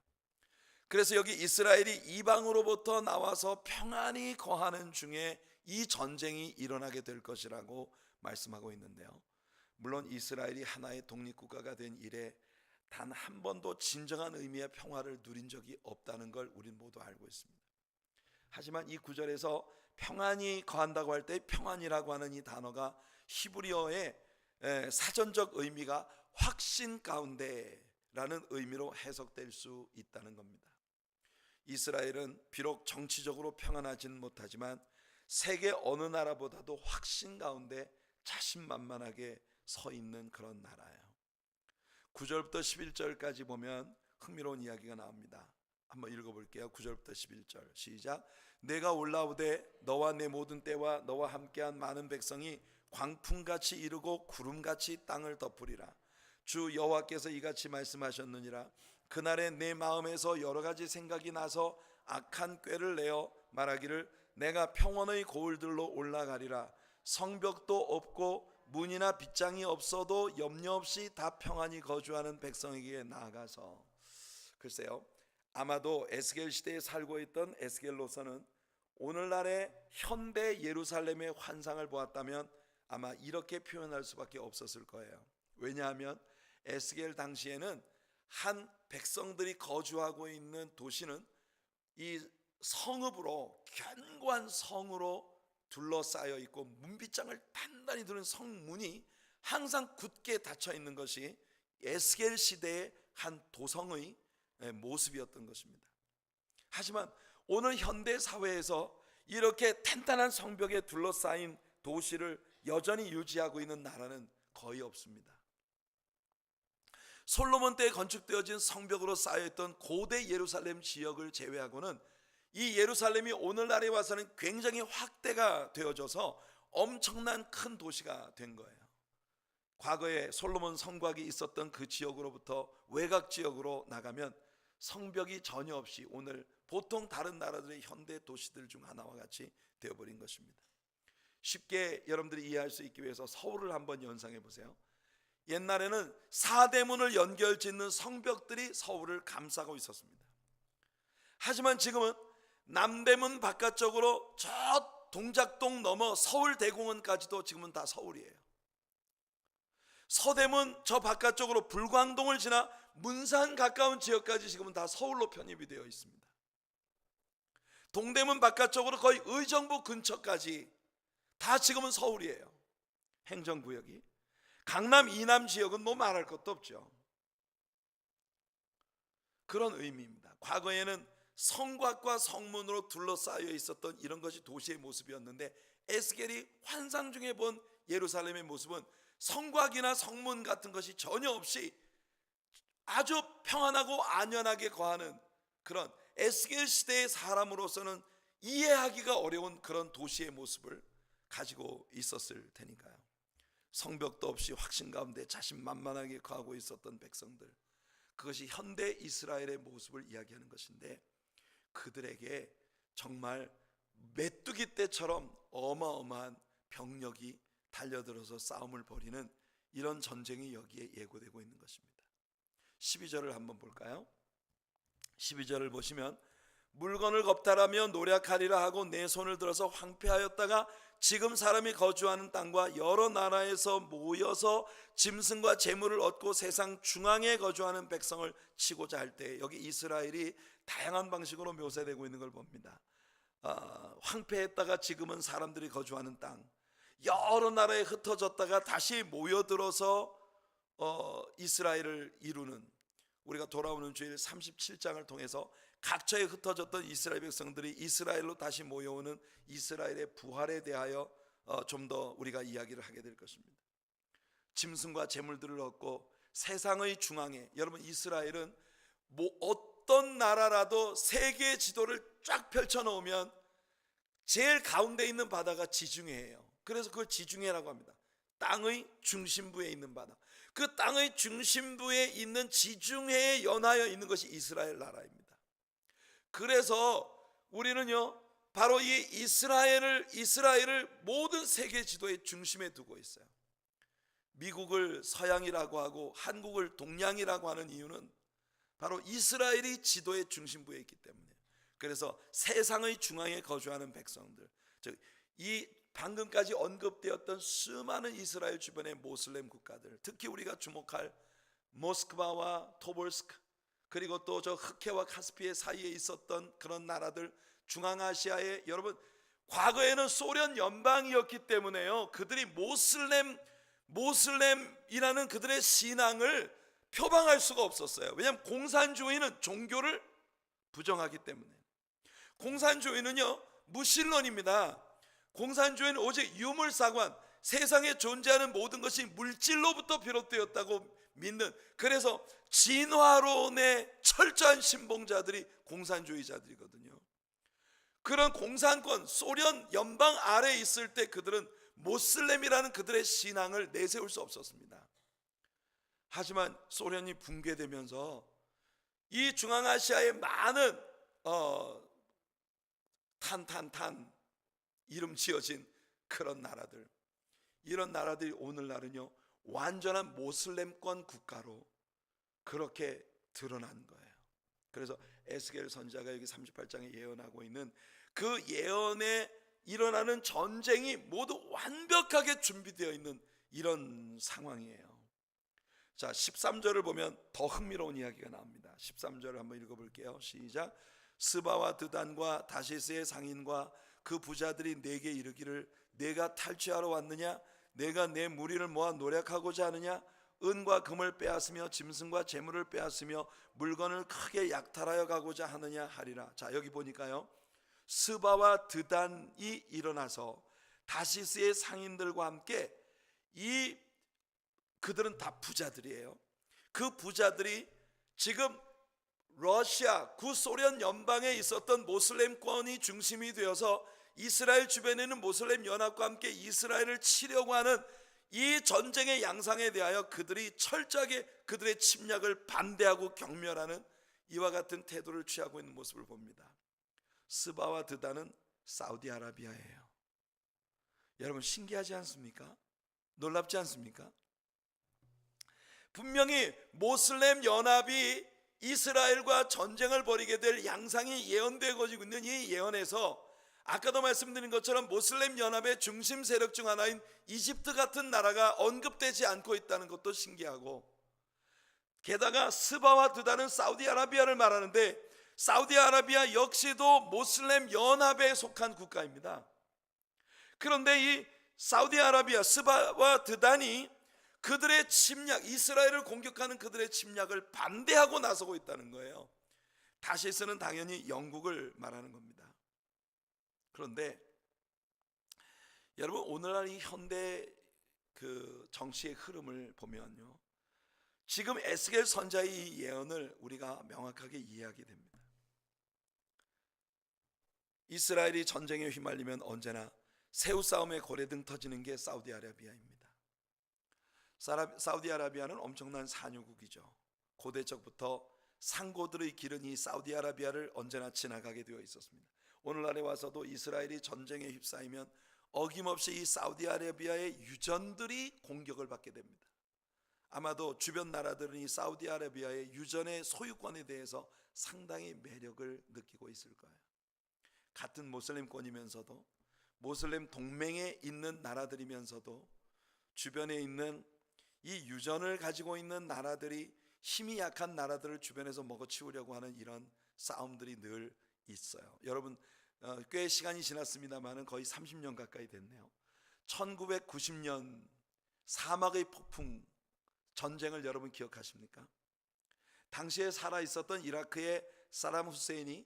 그래서 여기 이스라엘이 이방으로부터 나와서 평안히 거하는 중에 이 전쟁이 일어나게 될 것이라고 말씀하고 있는데요, 물론 이스라엘이 하나의 독립국가가 된 이래 단 한 번도 진정한 의미의 평화를 누린 적이 없다는 걸 우린 모두 알고 있습니다. 하지만 이 구절에서 평안히 거한다고 할 때 평안이라고 하는 이 단어가 히브리어의 사전적 의미가 확신 가운데라는 의미로 해석될 수 있다는 겁니다. 이스라엘은 비록 정치적으로 평안하진 못하지만 세계 어느 나라보다도 확신 가운데 자신만만하게 서 있는 그런 나라예요. 9절부터 11절까지 보면 흥미로운 이야기가 나옵니다. 한번 읽어볼게요. 9절부터 11절 시작. 내가 올라오되 너와 내 모든 때와 너와 함께한 많은 백성이 광풍같이 이르고 구름같이 땅을 덮으리라. 주 여호와께서 이같이 말씀하셨느니라. 그날에 내 마음에서 여러 가지 생각이 나서 악한 꾀를 내어 말하기를 내가 평원의 고을들로 올라가리라. 성벽도 없고 문이나 빗장이 없어도 염려 없이 다 평안히 거주하는 백성에게 나아가서. 글쎄요, 아마도 에스겔 시대에 살고 있던 에스겔로서는 오늘날의 현대 예루살렘의 환상을 보았다면 아마 이렇게 표현할 수밖에 없었을 거예요. 왜냐하면 에스겔 당시에는 한 백성들이 거주하고 있는 도시는 이 성읍으로, 견고한 성으로 둘러싸여 있고 문빗장을 단단히 두는 성문이 항상 굳게 닫혀 있는 것이 에스겔 시대의 한 도성의 모습이었던 것입니다. 하지만 오늘 현대 사회에서 이렇게 탄탄한 성벽에 둘러싸인 도시를 여전히 유지하고 있는 나라는 거의 없습니다. 솔로몬 때 건축되어진 성벽으로 쌓여있던 고대 예루살렘 지역을 제외하고는 이 예루살렘이 오늘날에 와서는 굉장히 확대가 되어져서 엄청난 큰 도시가 된 거예요. 과거에 솔로몬 성곽이 있었던 그 지역으로부터 외곽 지역으로 나가면 성벽이 전혀 없이 오늘 보통 다른 나라들의 현대 도시들 중 하나와 같이 되어버린 것입니다. 쉽게 여러분들이 이해할 수 있기 위해서 서울을 한번 연상해 보세요. 옛날에는 사대문을 연결짓는 성벽들이 서울을 감싸고 있었습니다. 하지만 지금은 남대문 바깥쪽으로 저 동작동 넘어 서울대공원까지도 지금은 다 서울이에요. 서대문 저 바깥쪽으로 불광동을 지나 문산 가까운 지역까지 지금은 다 서울로 편입이 되어 있습니다. 동대문 바깥쪽으로 거의 의정부 근처까지 다 지금은 서울이에요. 행정구역이. 강남 이남 지역은 뭐 말할 것도 없죠. 그런 의미입니다. 과거에는 성곽과 성문으로 둘러싸여 있었던 이런 것이 도시의 모습이었는데 에스겔이 환상 중에 본 예루살렘의 모습은 성곽이나 성문 같은 것이 전혀 없이 아주 평안하고 안연하게 거하는 그런 에스겔 시대의 사람으로서는 이해하기가 어려운 그런 도시의 모습을 가지고 있었을 테니까요. 성벽도 없이 확신 가운데 자신만만하게 거하고 있었던 백성들, 그것이 현대 이스라엘의 모습을 이야기하는 것인데 그들에게 정말 메뚜기 떼처럼 어마어마한 병력이 달려들어서 싸움을 벌이는 이런 전쟁이 여기에 예고되고 있는 것입니다. 12절을 한번 볼까요? 12절을 보시면 물건을 겁탈하며 노력하리라 하고 내 손을 들어서 황폐하였다가 지금 사람이 거주하는 땅과 여러 나라에서 모여서 짐승과 재물을 얻고 세상 중앙에 거주하는 백성을 치고자 할 때, 여기 이스라엘이 다양한 방식으로 묘사되고 있는 걸 봅니다. 황폐했다가 지금은 사람들이 거주하는 땅, 여러 나라에 흩어졌다가 다시 모여들어서 이스라엘을 이루는, 우리가 돌아오는 주일 37장을 통해서 각처에 흩어졌던 이스라엘 백성들이 이스라엘로 다시 모여오는 이스라엘의 부활에 대하여 좀 더 우리가 이야기를 하게 될 것입니다. 짐승과 재물들을 얻고 세상의 중앙에, 여러분 이스라엘은 어떤 나라라도 세계 지도를 쫙 펼쳐 놓으면 제일 가운데 있는 바다가 지중해예요. 그래서 그걸 지중해라고 합니다. 땅의 중심부에 있는 바다. 그 땅의 중심부에 있는 지중해에 연하여 있는 것이 이스라엘 나라입니다. 그래서 우리는요, 바로 이 이스라엘을 모든 세계 지도의 중심에 두고 있어요. 미국을 서양이라고 하고 한국을 동양이라고 하는 이유는 바로 이스라엘이 지도의 중심부에 있기 때문이에요. 그래서 세상의 중앙에 거주하는 백성들, 즉 이 방금까지 언급되었던 수많은 이스라엘 주변의 모슬렘 국가들, 특히 우리가 주목할 모스크바와 토볼스크, 그리고 또 저 흑해와 카스피해 사이에 있었던 그런 나라들, 중앙아시아의, 여러분 과거에는 소련 연방이었기 때문에요, 그들이 모슬렘이라는 그들의 신앙을 표방할 수가 없었어요. 왜냐하면 공산주의는 종교를 부정하기 때문에. 공산주의는요 무신론입니다. 공산주의는 오직 유물사관, 세상에 존재하는 모든 것이 물질로부터 비롯되었다고 믿는, 그래서 진화론의 철저한 신봉자들이 공산주의자들이거든요. 그런 공산권, 소련 연방 아래에 있을 때 그들은 모슬렘이라는 그들의 신앙을 내세울 수 없었습니다. 하지만 소련이 붕괴되면서 이 중앙아시아의 많은 탄 이름 지어진 그런 나라들, 이런 나라들이 오늘날은요 완전한 모슬렘권 국가로 그렇게 드러난 거예요. 그래서 에스겔 선지자가 여기 38장에 예언하고 있는 그 예언에 일어나는 전쟁이 모두 완벽하게 준비되어 있는 이런 상황이에요. 자, 13절을 보면 더 흥미로운 이야기가 나옵니다. 13절을 한번 읽어볼게요. 시작. 스바와 드단과 다시스의 상인과 그 부자들이 내게 이르기를 내가 탈취하러 왔느냐? 내가 내 무리를 모아 노력하고자 하느냐? 은과 금을 빼앗으며 짐승과 재물을 빼앗으며 물건을 크게 약탈하여 가고자 하느냐 하리라. 자, 여기 보니까요, 스바와 드단이 일어나서 다시스의 상인들과 함께, 그들은 다 부자들이에요. 그 부자들이 지금 러시아, 구소련 연방에 있었던 모슬렘권이 중심이 되어서 이스라엘 주변에 있는 모슬렘 연합과 함께 이스라엘을 치려고 하는 이 전쟁의 양상에 대하여 그들이 철저하게 그들의 침략을 반대하고 경멸하는 이와 같은 태도를 취하고 있는 모습을 봅니다. 스바와 드단은 사우디아라비아예요. 여러분 신기하지 않습니까? 놀랍지 않습니까? 분명히 모슬렘 연합이 이스라엘과 전쟁을 벌이게 될 양상이 예언되고 있는 이 예언에서 아까도 말씀드린 것처럼 모슬렘 연합의 중심 세력 중 하나인 이집트 같은 나라가 언급되지 않고 있다는 것도 신기하고, 게다가 스바와 드단은 사우디아라비아를 말하는데 사우디아라비아 역시도 모슬렘 연합에 속한 국가입니다. 그런데 이 사우디아라비아 스바와 드단이 그들의 침략, 이스라엘을 공격하는 그들의 침략을 반대하고 나서고 있다는 거예요. 다시스는 당연히 영국을 말하는 겁니다. 그런데 여러분 오늘날 이 현대 그 정치의 흐름을 보면요, 지금 에스겔 선지자의 이 예언을 우리가 명확하게 이해하게 됩니다. 이스라엘이 전쟁에 휘말리면 언제나 새우 싸움의 고래등 터지는 게 사우디아라비아입니다. 사우디아라비아는 엄청난 산유국이죠. 고대적부터 상고들의 길은 이 사우디아라비아를 언제나 지나가게 되어 있었습니다. 오늘날에 와서도 이스라엘이 전쟁에 휩싸이면 어김없이 이 사우디아라비아의 유전들이 공격을 받게 됩니다. 아마도 주변 나라들은 이 사우디아라비아의 유전의 소유권에 대해서 상당히 매력을 느끼고 있을 거예요. 같은 모슬렘권이면서도, 모슬렘 동맹에 있는 나라들이면서도 주변에 있는 이 유전을 가지고 있는 나라들이 힘이 약한 나라들을 주변에서 먹어치우려고 하는 이런 싸움들이 늘 있어요. 여러분 꽤 시간이 지났습니다만 거의 30년 가까이 됐네요. 1990년 사막의 폭풍 전쟁을 여러분 기억하십니까? 당시에 살아있었던 이라크의 사담 후세인이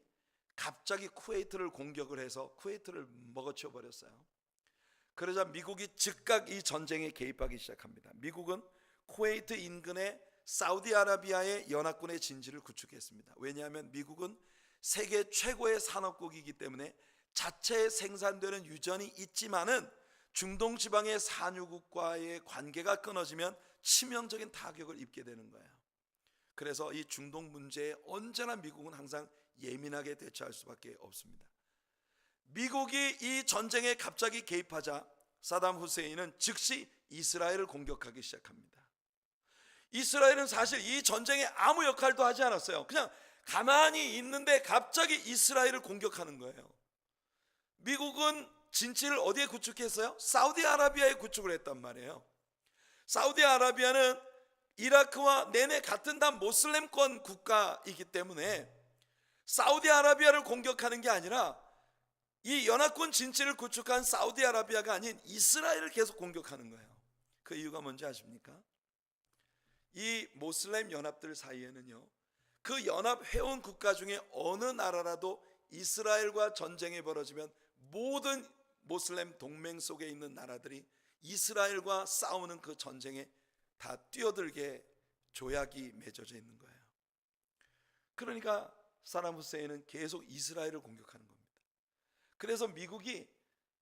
갑자기 쿠웨이트를 공격을 해서 쿠웨이트를 먹어치워 버렸어요. 그러자 미국이 즉각 이 전쟁에 개입하기 시작합니다. 미국은 쿠웨이트 인근에 사우디아라비아의 연합군의 진지를 구축했습니다. 왜냐하면 미국은 세계 최고의 산업국이기 때문에 자체 생산되는 유전이 있지만은 중동 지방의 산유국과의 관계가 끊어지면 치명적인 타격을 입게 되는 거예요. 그래서 이 중동 문제에 언제나 미국은 항상 예민하게 대처할 수밖에 없습니다. 미국이 이 전쟁에 갑자기 개입하자 사담 후세인은 즉시 이스라엘을 공격하기 시작합니다. 이스라엘은 사실 이 전쟁에 아무 역할도 하지 않았어요. 그냥 가만히 있는데 갑자기 이스라엘을 공격하는 거예요. 미국은 진지를 어디에 구축했어요? 사우디아라비아에 구축을 했단 말이에요. 사우디아라비아는 이라크와 내내 같은 다 모슬렘권 국가이기 때문에 사우디아라비아를 공격하는 게 아니라 이 연합군 진지를 구축한 사우디아라비아가 아닌 이스라엘을 계속 공격하는 거예요. 그 이유가 뭔지 아십니까? 이 모슬렘 연합들 사이에는요, 그 연합 회원 국가 중에 어느 나라라도 이스라엘과 전쟁이 벌어지면 모든 모슬렘 동맹 속에 있는 나라들이 이스라엘과 싸우는 그 전쟁에 다 뛰어들게 조약이 맺어져 있는 거예요. 그러니까 사담 후세인은 계속 이스라엘을 공격하는 겁니다. 그래서 미국이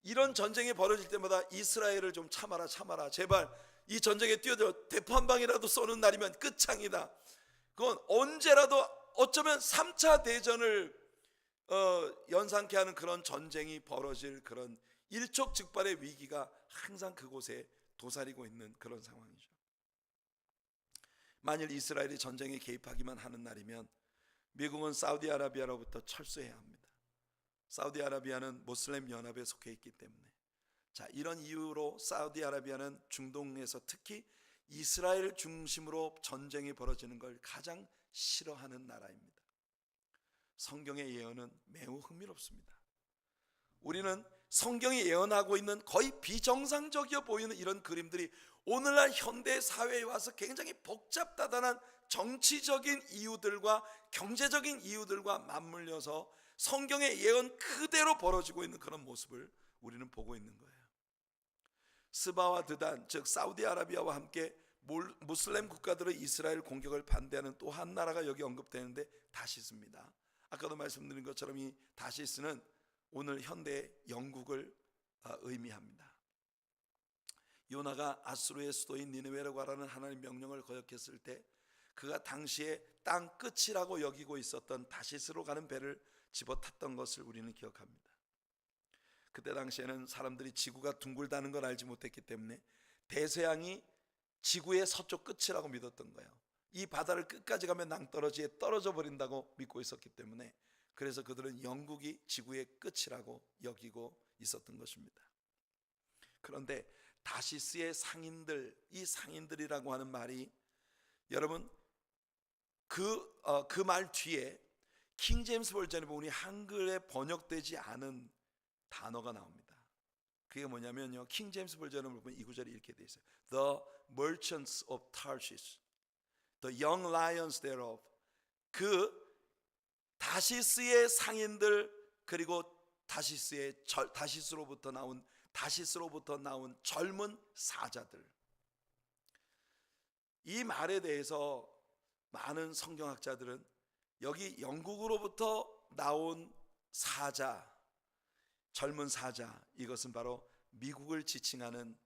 이런 전쟁이 벌어질 때마다 이스라엘을 좀 참아라 제발 이 전쟁에 뛰어들어 대포 한 방이라도 쏘는 날이면 끝장이다. 그건 언제라도 어쩌면 3차 대전을 연상케 하는 그런 전쟁이 벌어질 그런 일촉즉발의 위기가 항상 그곳에 도사리고 있는 그런 상황이죠. 만일 이스라엘이 전쟁에 개입하기만 하는 날이면 미국은 사우디아라비아로부터 철수해야 합니다. 사우디아라비아는 모슬렘 연합에 속해 있기 때문에. 자, 이런 이유로 사우디아라비아는 중동에서 특히 이스라엘 중심으로 전쟁이 벌어지는 걸 가장 싫어하는 나라입니다. 성경의 예언은 매우 흥미롭습니다. 우리는 성경이 예언하고 있는 거의 비정상적이어 보이는 이런 그림들이 오늘날 현대 사회에 와서 굉장히 복잡다단한 정치적인 이유들과 경제적인 이유들과 맞물려서 성경의 예언 그대로 벌어지고 있는 그런 모습을 우리는 보고 있는 거예요. 스바와 드단, 즉 사우디아라비아와 함께 무슬림 국가들의 이스라엘 공격을 반대하는 또 한 나라가 여기 언급되는데 다시스입니다. 아까도 말씀드린 것처럼 이 다시스는 오늘 현대 영국을 의미합니다. 요나가 아수르의 수도인 니느웨로 가라는 하나님의 명령을 거역했을 때 그가 당시에 땅 끝이라고 여기고 있었던 다시스로 가는 배를 집어탔던 것을 우리는 기억합니다. 그때 당시에는 사람들이 지구가 둥글다는 걸 알지 못했기 때문에 대서양이 지구의 서쪽 끝이라고 믿었던 거예요. 이 바다를 끝까지 가면 낭떠러지에 떨어져 버린다고 믿고 있었기 때문에 그래서 그들은 영국이 지구의 끝이라고 여기고 있었던 것입니다. 그런데 다시스의 상인들, 이 상인들이라고 하는 말이 여러분 그 말 뒤에 킹 제임스 버전에 보니 한글에 번역되지 않은 단어가 나옵니다. 그게 뭐냐면요, 킹 제임스 버전을 보면 이 구절이 이렇게 돼 있어요. The merchants of Tarshish, the young lions thereof. 그 다시스의 상인들 그리고 다시스로부터 나온 젊은 사자들. 이 말에 대해서 많은 성경학자들은 여기 영국으로부터 나온 사자, 젊은 사자, 이것은 바로 미국을 지칭하는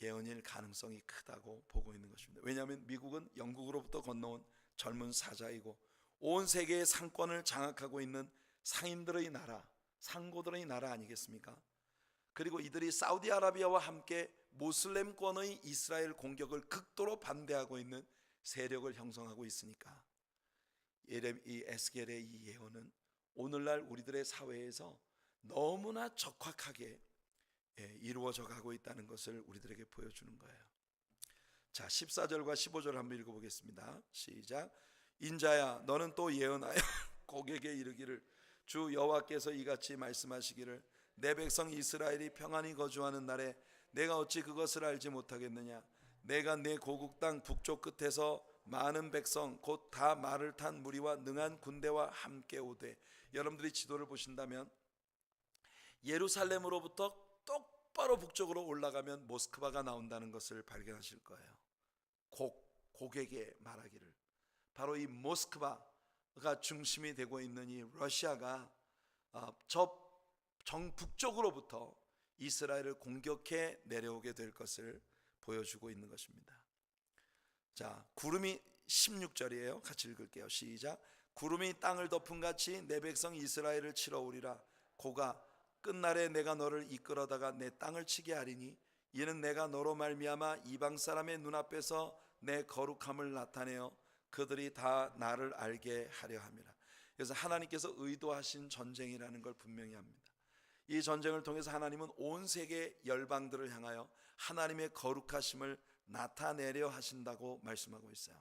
예언일 가능성이 크다고 보고 있는 것입니다. 왜냐하면 미국은 영국으로부터 건너온 젊은 사자이고 온 세계의 상권을 장악하고 있는 상인들의 나라, 상고들의 나라 아니겠습니까? 그리고 이들이 사우디아라비아와 함께 모슬렘권의 이스라엘 공격을 극도로 반대하고 있는 세력을 형성하고 있으니까 이 에스겔의 이 예언은 오늘날 우리들의 사회에서 너무나 적확하게 이루어져 가고 있다는 것을 우리들에게 보여주는 거예요. 자, 14절과 15절 한번 읽어보겠습니다. 시작. 인자야, 너는 또 예언하여 고객에게 이르기를 주 여호와께서 이같이 말씀하시기를 내 백성 이스라엘이 평안히 거주하는 날에 내가 어찌 그것을 알지 못하겠느냐. 내가 내 고국 땅 북쪽 끝에서 많은 백성 곧 다 말을 탄 무리와 능한 군대와 함께 오되. 여러분들이 지도를 보신다면 예루살렘으로부터 똑바로 북쪽으로 올라가면 모스크바가 나온다는 것을 발견하실 거예요. 고객에 말하기를, 바로 이 모스크바가 중심이 되고 있는 이 러시아가 저 정북쪽으로부터 이스라엘을 공격해 내려오게 될 것을 보여주고 있는 것입니다. 자, 구름이 16절이에요. 같이 읽을게요. 시작. 구름이 땅을 덮은 같이 내 백성 이스라엘을 치러 오리라. 고가 끝날에 내가 너를 이끌어다가 내 땅을 치게 하리니 이는 내가 너로 말미암아 이방 사람의 눈앞에서 내 거룩함을 나타내어 그들이 다 나를 알게 하려 함이라. 그래서 하나님께서 의도하신 전쟁이라는 걸 분명히 합니다. 이 전쟁을 통해서 하나님은 온 세계 열방들을 향하여 하나님의 거룩하심을 나타내려 하신다고 말씀하고 있어요.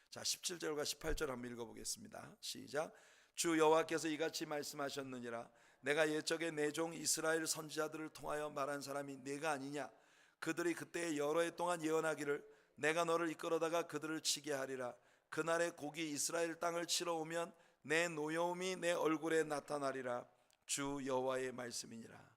자, 17절과 18절 한번 읽어보겠습니다. 시작. 주 여호와께서 이같이 말씀하셨느니라. 내가 옛적에 내 종 이스라엘 선지자들을 통하여 말한 사람이 내가 아니냐. 그들이 그때 여러 해 동안 예언하기를 내가 너를 이끌어다가 그들을 치게 하리라. 그날에 곡이 이스라엘 땅을 치러 오면 내 노여움이 내 얼굴에 나타나리라. 주 여호와의 말씀이니라.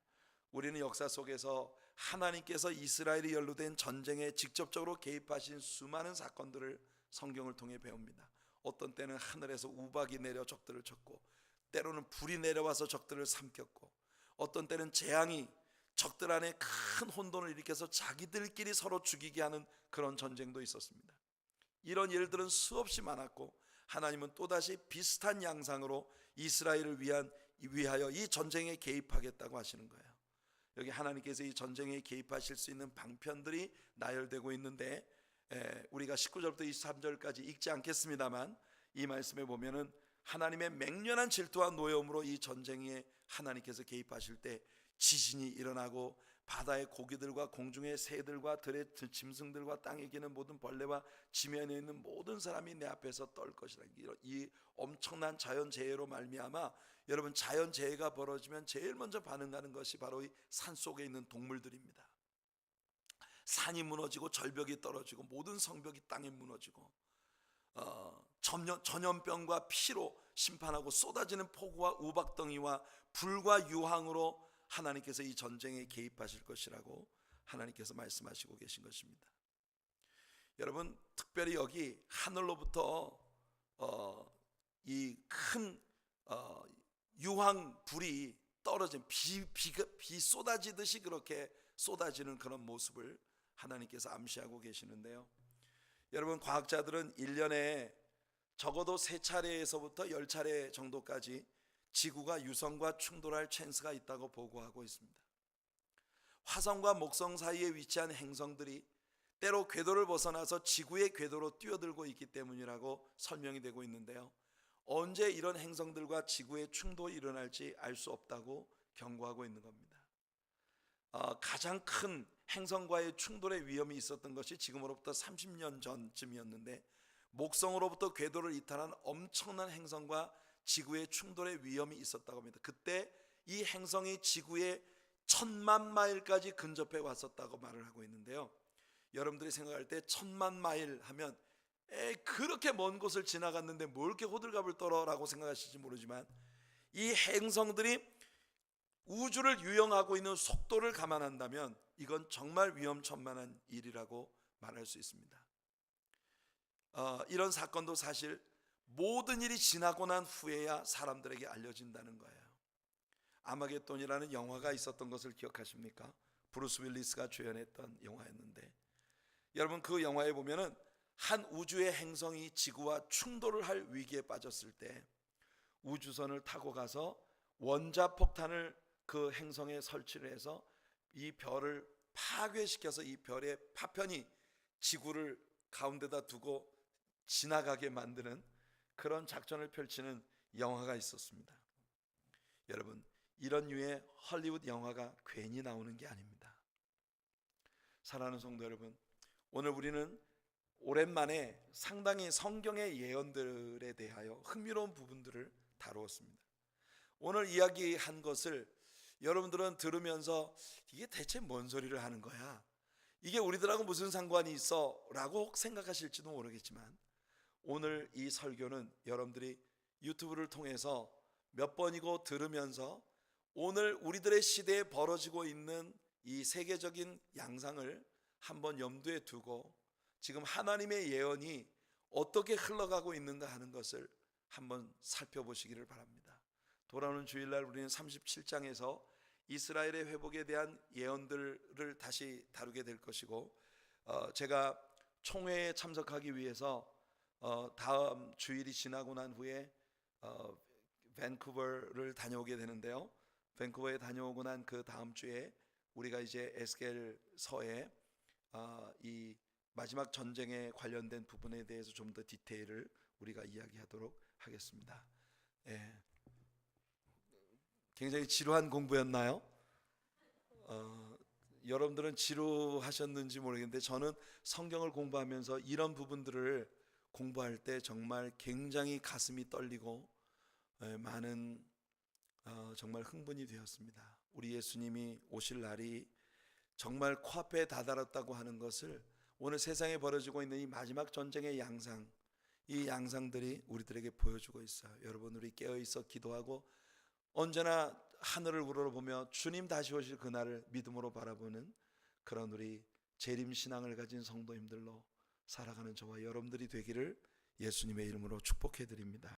우리는 역사 속에서 하나님께서 이스라엘이 연루된 전쟁에 직접적으로 개입하신 수많은 사건들을 성경을 통해 배웁니다. 어떤 때는 하늘에서 우박이 내려 적들을 쳤고, 때로는 불이 내려와서 적들을 삼켰고, 어떤 때는 재앙이 적들 안에 큰 혼돈을 일으켜서 자기들끼리 서로 죽이게 하는 그런 전쟁도 있었습니다. 이런 일들은 수없이 많았고, 하나님은 또다시 비슷한 양상으로 이스라엘을 위하여 이 전쟁에 개입하겠다고 하시는 거예요. 여기 하나님께서 이 전쟁에 개입하실 수 있는 방편들이 나열되고 있는데, 우리가 19절부터 23절까지 읽지 않겠습니다만, 이 말씀에 보면은 하나님의 맹렬한 질투와 노여움으로 이 전쟁에 하나님께서 개입하실 때 지진이 일어나고 바다의 고기들과 공중의 새들과 들의 짐승들과 땅에 기는 모든 벌레와 지면에 있는 모든 사람이 내 앞에서 떨 것이라. 이 엄청난 자연재해로 말미암아, 여러분, 자연재해가 벌어지면 제일 먼저 반응하는 것이 바로 이 산속에 있는 동물들입니다. 산이 무너지고 절벽이 떨어지고 모든 성벽이 땅에 무너지고 전염병과 피로 심판하고 쏟아지는 폭우와 우박덩이와 불과 유황으로 하나님께서 이 전쟁에 개입하실 것이라고 하나님께서 말씀하시고 계신 것입니다. 여러분, 특별히 여기 하늘로부터 이 큰 유황 불이 떨어진 비 쏟아지듯이 그렇게 쏟아지는 그런 모습을 하나님께서 암시하고 계시는데요. 여러분, 과학자들은 1년에 적어도 3차례에서부터 10차례 정도까지 지구가 유성과 충돌할 찬스가 있다고 보고하고 있습니다. 화성과 목성 사이에 위치한 행성들이 때로 궤도를 벗어나서 지구의 궤도로 뛰어들고 있기 때문이라고 설명이 되고 있는데요. 언제 이런 행성들과 지구의 충돌이 일어날지 알 수 없다고 경고하고 있는 겁니다. 가장 큰 행성과의 충돌의 위험이 있었던 것이 지금으로부터 30년 전쯤이었는데, 목성으로부터 궤도를 이탈한 엄청난 행성과 지구의 충돌의 위험이 있었다고 합니다. 그때 이 행성이 지구에 1000만 마일까지 근접해 왔었다고 말을 하고 있는데요. 여러분들이 생각할 때 1000만 마일 하면 그렇게 먼 곳을 지나갔는데 뭘 이렇게 호들갑을 떨어라고 생각하실지 모르지만, 이 행성들이 우주를 유영하고 있는 속도를 감안한다면 이건 정말 위험천만한 일이라고 말할 수 있습니다. 이런 사건도 사실 모든 일이 지나고 난 후에야 사람들에게 알려진다는 거예요. 아마겟돈이라는 영화가 있었던 것을 기억하십니까? 브루스 윌리스가 주연했던 영화였는데, 여러분, 그 영화에 보면은 한 우주의 행성이 지구와 충돌을 할 위기에 빠졌을 때 우주선을 타고 가서 원자폭탄을 그 행성에 설치를 해서 이 별을 파괴시켜서 이 별의 파편이 지구를 가운데다 두고 지나가게 만드는 그런 작전을 펼치는 영화가 있었습니다. 여러분, 이런 류의 헐리우드 영화가 괜히 나오는 게 아닙니다. 사랑하는 성도 여러분, 오늘 우리는 오랜만에 상당히 성경의 예언들에 대하여 흥미로운 부분들을 다루었습니다. 오늘 이야기한 것을 여러분들은 들으면서 이게 대체 뭔 소리를 하는 거야? 이게 우리들하고 무슨 상관이 있어? 라고 생각하실지도 모르겠지만, 오늘 이 설교는 여러분들이 유튜브를 통해서 몇 번이고 들으면서 오늘 우리들의 시대에 벌어지고 있는 이 세계적인 양상을 한번 염두에 두고 지금 하나님의 예언이 어떻게 흘러가고 있는가 하는 것을 한번 살펴보시기를 바랍니다. 돌아오는 주일날 우리는 37장에서 이스라엘의 회복에 대한 예언들을 다시 다루게 될 것이고, 제가 총회에 참석하기 위해서 다음 주일이 지나고 난 후에 밴쿠버를 다녀오게 되는데요. 밴쿠버에 다녀오고 난 그 다음 주에 우리가 이제 에스겔서에 이 마지막 전쟁에 관련된 부분에 대해서 좀 더 디테일을 우리가 이야기하도록 하겠습니다. 예. 굉장히 지루한 공부였나요? 여러분들은 지루하셨는지 모르겠는데 저는 성경을 공부하면서 이런 부분들을 공부할 때 정말 굉장히 가슴이 떨리고 많은 정말 흥분이 되었습니다. 우리 예수님이 오실 날이 정말 코앞에 다다랐다고 하는 것을 오늘 세상에 벌어지고 있는 이 마지막 전쟁의 양상, 이 양상들이 우리들에게 보여주고 있어요. 여러분, 우리 깨어있어 기도하고 언제나 하늘을 우러러보며 주님 다시 오실 그날을 믿음으로 바라보는 그런 우리 재림신앙을 가진 성도님들로 살아가는 저와 여러분들이 되기를 예수님의 이름으로 축복해 드립니다.